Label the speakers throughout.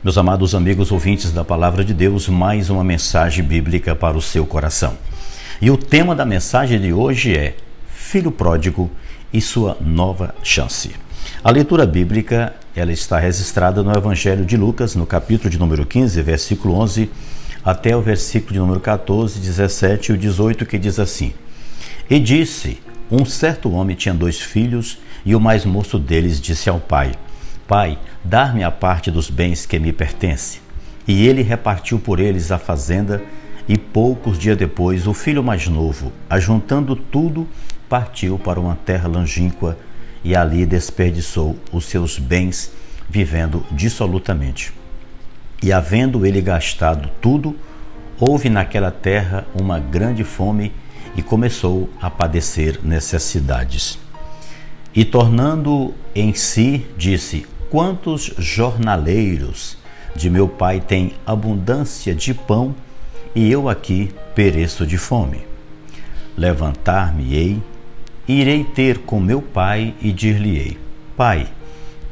Speaker 1: Meus amados amigos ouvintes da Palavra de Deus, mais uma mensagem bíblica para o seu coração. E o tema da mensagem de hoje é Filho Pródigo e sua nova chance. A leitura bíblica ela está registrada no Evangelho de Lucas, no capítulo de número 15, versículo 11, até o versículo de número 14, 17 e 18, que diz assim: E disse, um certo homem tinha 2 filhos, e o mais moço deles disse ao pai: Pai, dar-me a parte dos bens que me pertence. E ele repartiu por eles a fazenda, e poucos dias depois o filho mais novo, ajuntando tudo, partiu para uma terra longínqua e ali desperdiçou os seus bens, vivendo dissolutamente. E havendo ele gastado tudo, houve naquela terra uma grande fome e começou a padecer necessidades. E tornando em si, disse: Quantos jornaleiros de meu pai têm abundância de pão, e eu aqui pereço de fome? Levantar-me-ei, irei ter com meu pai e dir-lhe-ei: Pai,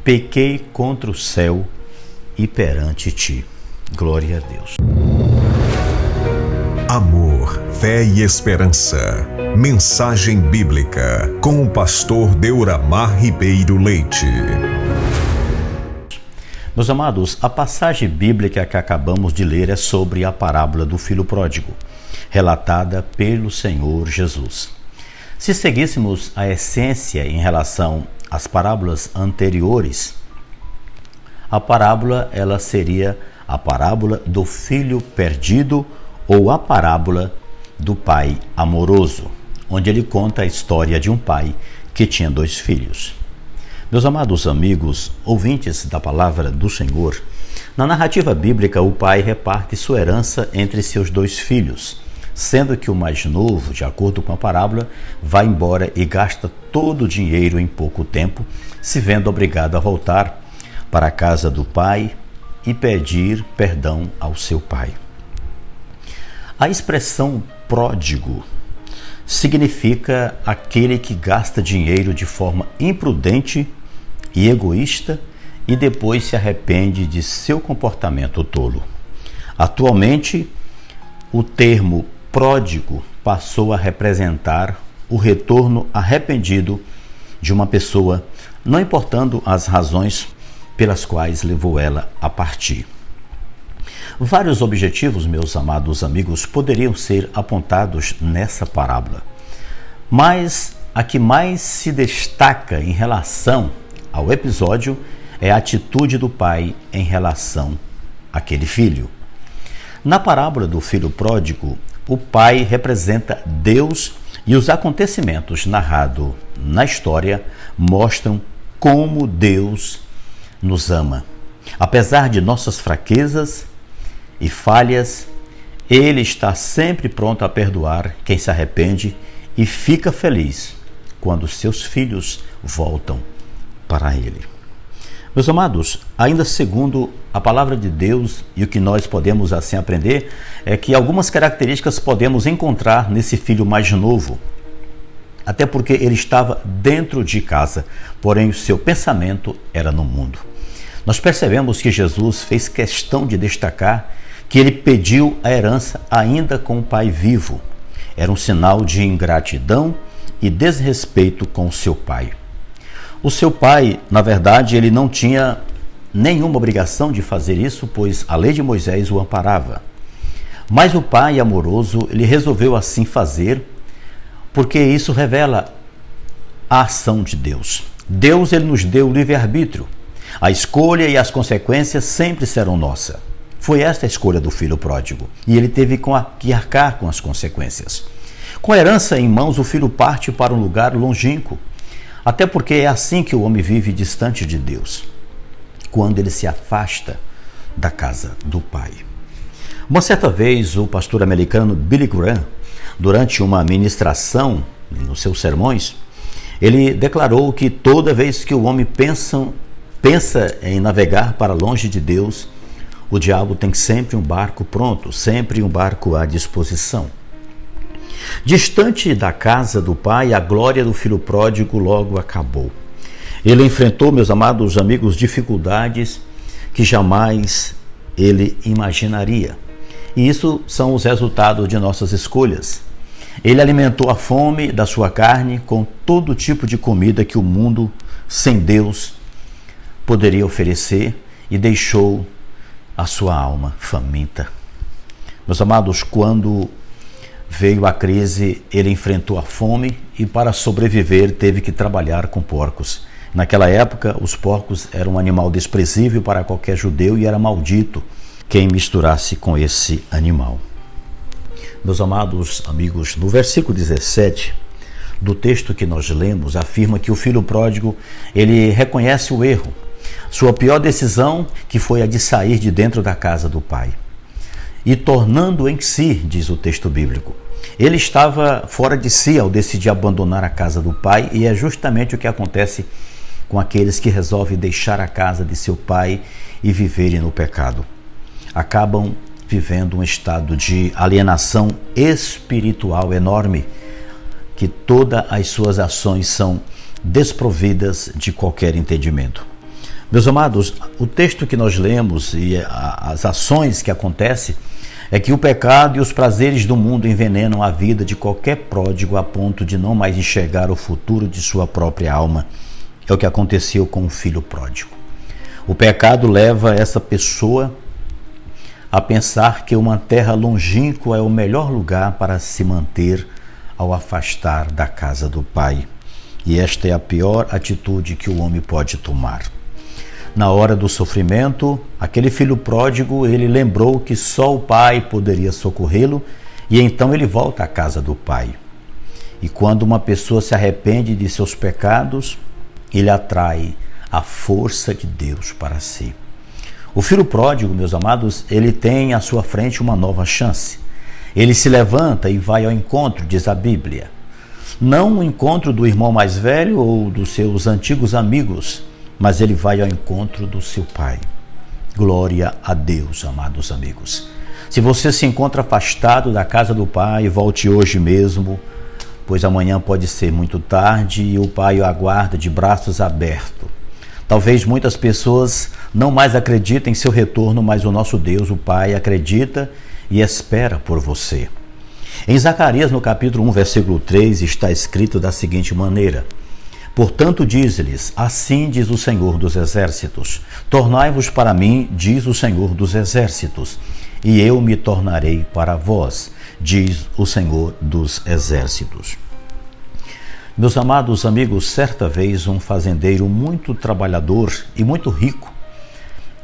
Speaker 1: pequei contra o céu e perante ti. Glória a Deus.
Speaker 2: Amor, fé e esperança. Mensagem bíblica com o pastor Deuramar Ribeiro Leite.
Speaker 1: Meus amados, a passagem bíblica que acabamos de ler é sobre a parábola do filho pródigo, relatada pelo Senhor Jesus. Se seguíssemos a essência em relação às parábolas anteriores, a parábola ela seria a parábola do filho perdido ou a parábola do pai amoroso, onde ele conta a história de um pai que tinha 2 filhos. Meus amados amigos, ouvintes da palavra do Senhor, na narrativa bíblica o pai reparte sua herança entre seus 2 filhos, sendo que o mais novo, de acordo com a parábola, vai embora e gasta todo o dinheiro em pouco tempo, se vendo obrigado a voltar para a casa do pai e pedir perdão ao seu pai. A expressão pródigo significa aquele que gasta dinheiro de forma imprudente e egoísta e depois se arrepende de seu comportamento tolo. Atualmente, o termo pródigo passou a representar o retorno arrependido de uma pessoa, não importando as razões pelas quais levou ela a partir. Vários objetivos, meus amados amigos, poderiam ser apontados nessa parábola, mas a que mais se destaca em relação ao episódio é a atitude do pai em relação àquele filho. Na parábola do filho pródigo, o pai representa Deus e os acontecimentos narrados na história mostram como Deus nos ama. Apesar de nossas fraquezas e falhas, Ele está sempre pronto a perdoar quem se arrepende e fica feliz quando seus filhos voltam para Ele. Meus amados, ainda segundo a palavra de Deus e o que nós podemos assim aprender, é que algumas características podemos encontrar nesse filho mais novo, até porque ele estava dentro de casa, porém o seu pensamento era no mundo. Nós percebemos que Jesus fez questão de destacar que ele pediu a herança ainda com o pai vivo. Era um sinal de ingratidão e desrespeito com o seu pai. O seu pai, na verdade, ele não tinha nenhuma obrigação de fazer isso, pois a lei de Moisés o amparava. Mas o pai amoroso, ele resolveu assim fazer, porque isso revela a ação de Deus. Deus, ele nos deu o livre-arbítrio. A escolha e as consequências sempre serão nossas. Foi esta a escolha do filho pródigo, e ele teve que arcar com as consequências. Com a herança em mãos, o filho parte para um lugar longínquo, até porque é assim que o homem vive distante de Deus, quando ele se afasta da casa do pai. Uma certa vez, o pastor americano Billy Graham, durante uma ministração nos seus sermões, ele declarou que toda vez que o homem pensa em navegar para longe de Deus, o diabo tem sempre um barco pronto, sempre um barco à disposição. Distante da casa do pai, a glória do filho pródigo logo acabou. Ele enfrentou, meus amados amigos, dificuldades que jamais ele imaginaria. E isso são os resultados de nossas escolhas. Ele alimentou a fome da sua carne com todo tipo de comida que o mundo sem Deus poderia oferecer e deixou a sua alma faminta. Meus amados, quando veio a crise, ele enfrentou a fome e, para sobreviver, teve que trabalhar com porcos. Naquela época, os porcos eram um animal desprezível para qualquer judeu e era maldito quem misturasse com esse animal. Meus amados amigos, no versículo 17 do texto que nós lemos, afirma que o filho pródigo, ele reconhece o erro, sua pior decisão, que foi a de sair de dentro da casa do pai. E tornando em si, diz o texto bíblico, ele estava fora de si ao decidir abandonar a casa do pai, e é justamente o que acontece com aqueles que resolvem deixar a casa de seu pai e viverem no pecado. Acabam vivendo um estado de alienação espiritual enorme, que todas as suas ações são desprovidas de qualquer entendimento. Meus amados, o texto que nós lemos e as ações que acontecem é que o pecado e os prazeres do mundo envenenam a vida de qualquer pródigo a ponto de não mais enxergar o futuro de sua própria alma. É o que aconteceu com o filho pródigo. O pecado leva essa pessoa a pensar que uma terra longínqua é o melhor lugar para se manter ao afastar da casa do pai. E esta é a pior atitude que o homem pode tomar. Na hora do sofrimento, aquele filho pródigo, ele lembrou que só o pai poderia socorrê-lo, e então ele volta à casa do pai. E quando uma pessoa se arrepende de seus pecados, ele atrai a força de Deus para si. O filho pródigo, meus amados, ele tem à sua frente uma nova chance. Ele se levanta e vai ao encontro, diz a Bíblia. Não o encontro do irmão mais velho ou dos seus antigos amigos, mas ele vai ao encontro do seu pai. Glória a Deus, amados amigos. Se você se encontra afastado da casa do pai, volte hoje mesmo, pois amanhã pode ser muito tarde e o pai o aguarda de braços abertos. Talvez muitas pessoas não mais acreditem em seu retorno, mas o nosso Deus, o Pai, acredita e espera por você. Em Zacarias, no capítulo 1, versículo 3, está escrito da seguinte maneira: portanto, diz-lhes, assim diz o Senhor dos Exércitos, tornai-vos para mim, diz o Senhor dos Exércitos, e eu me tornarei para vós, diz o Senhor dos Exércitos. Meus amados amigos, certa vez um fazendeiro muito trabalhador e muito rico,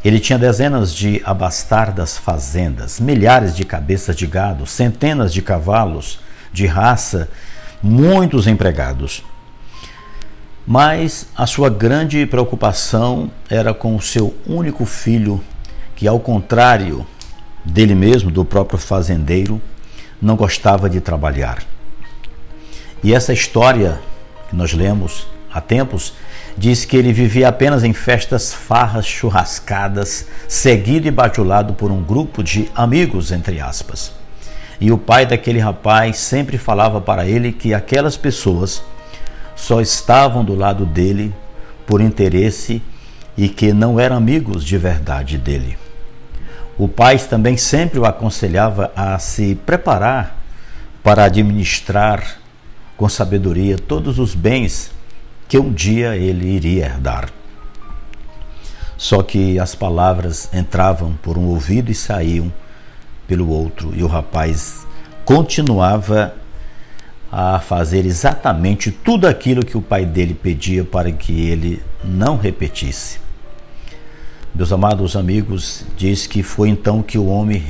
Speaker 1: ele tinha dezenas de abastardas fazendas, milhares de cabeças de gado, centenas de cavalos de raça, muitos empregados. Mas a sua grande preocupação era com o seu único filho, que, ao contrário dele mesmo, do próprio fazendeiro, não gostava de trabalhar. E essa história que nós lemos há tempos diz que ele vivia apenas em festas, farras, churrascadas, seguido e bajulado por um grupo de amigos, entre aspas. E o pai daquele rapaz sempre falava para ele que aquelas pessoas só estavam do lado dele por interesse e que não eram amigos de verdade dele. O pai também sempre o aconselhava a se preparar para administrar com sabedoria todos os bens que um dia ele iria herdar. Só que as palavras entravam por um ouvido e saíam pelo outro, e o rapaz continuava a fazer exatamente tudo aquilo que o pai dele pedia para que ele não repetisse. Meus amados amigos, diz que foi então que o homem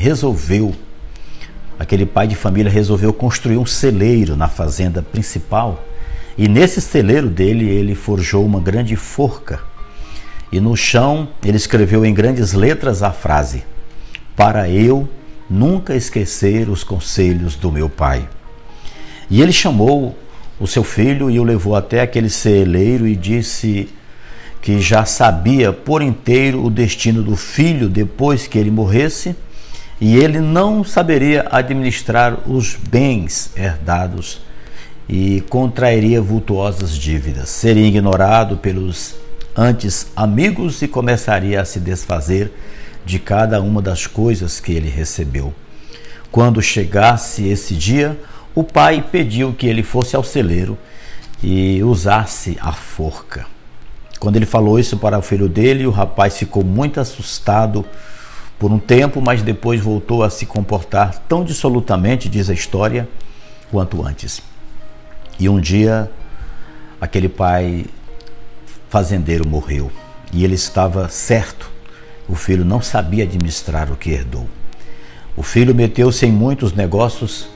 Speaker 1: aquele pai de família resolveu construir um celeiro na fazenda principal, e nesse celeiro dele ele forjou uma grande forca, e no chão ele escreveu em grandes letras a frase: para eu nunca esquecer os conselhos do meu pai. E ele chamou o seu filho e o levou até aquele celeiro e disse que já sabia por inteiro o destino do filho depois que ele morresse, e ele não saberia administrar os bens herdados e contrairia vultuosas dívidas, seria ignorado pelos antes amigos e começaria a se desfazer de cada uma das coisas que ele recebeu. Quando chegasse esse dia, o pai pediu que ele fosse ao celeiro e usasse a forca. Quando ele falou isso para o filho dele, o rapaz ficou muito assustado por um tempo, mas depois voltou a se comportar tão dissolutamente, diz a história, quanto antes. E um dia, aquele pai fazendeiro morreu e ele estava certo. O filho não sabia administrar o que herdou. O filho meteu-se em muitos negócios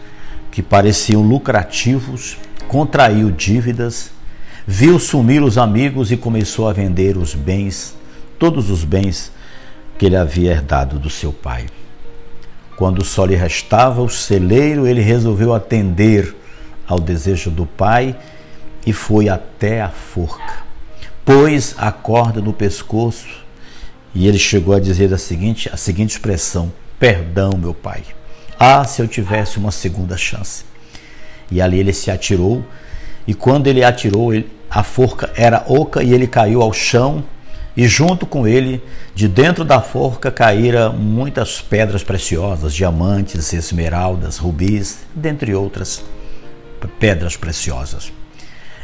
Speaker 1: que pareciam lucrativos, contraiu dívidas, viu sumir os amigos e começou a vender os bens, todos os bens que ele havia herdado do seu pai. Quando só lhe restava o celeiro, ele resolveu atender ao desejo do pai e foi até a forca. Pôs a corda no pescoço e ele chegou a dizer a seguinte expressão: perdão, meu pai. Ah, se eu tivesse uma segunda chance. E ali ele se atirou, e quando ele atirou, a forca era oca e ele caiu ao chão, e junto com ele, de dentro da forca, caíram muitas pedras preciosas, diamantes, esmeraldas, rubis, dentre outras pedras preciosas.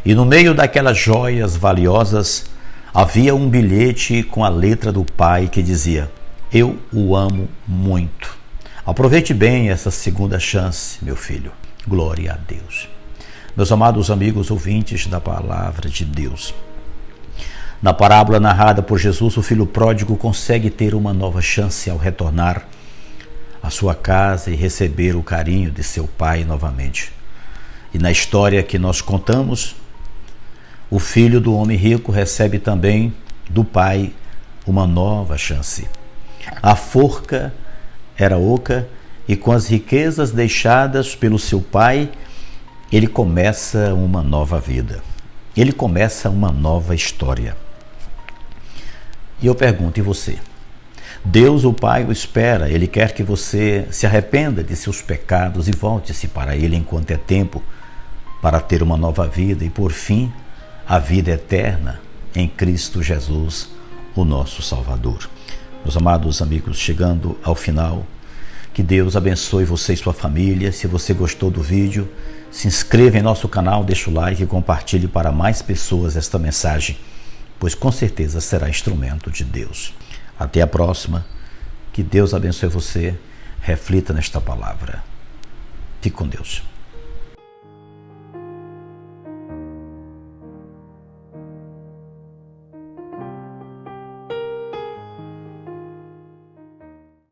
Speaker 1: E no meio daquelas joias valiosas, havia um bilhete com a letra do pai que dizia: eu o amo muito. Aproveite bem essa segunda chance, meu filho. Glória a Deus. Meus amados amigos ouvintes da palavra de Deus, na parábola narrada por Jesus, o filho pródigo consegue ter uma nova chance ao retornar à sua casa e receber o carinho de seu pai novamente. E na história que nós contamos, o filho do homem rico recebe também do pai uma nova chance. A forca era oca e com as riquezas deixadas pelo seu pai, ele começa uma nova vida. Ele começa uma nova história. E eu pergunto, e você? Deus, o Pai, o espera. Ele quer que você se arrependa de seus pecados e volte-se para Ele enquanto é tempo, para ter uma nova vida e, por fim, a vida eterna em Cristo Jesus, o nosso Salvador. Meus amados amigos, chegando ao final, que Deus abençoe você e sua família. Se você gostou do vídeo, se inscreva em nosso canal, deixa o like e compartilhe para mais pessoas esta mensagem, pois com certeza será instrumento de Deus. Até a próxima. Que Deus abençoe você. Reflita nesta palavra. Fique com Deus.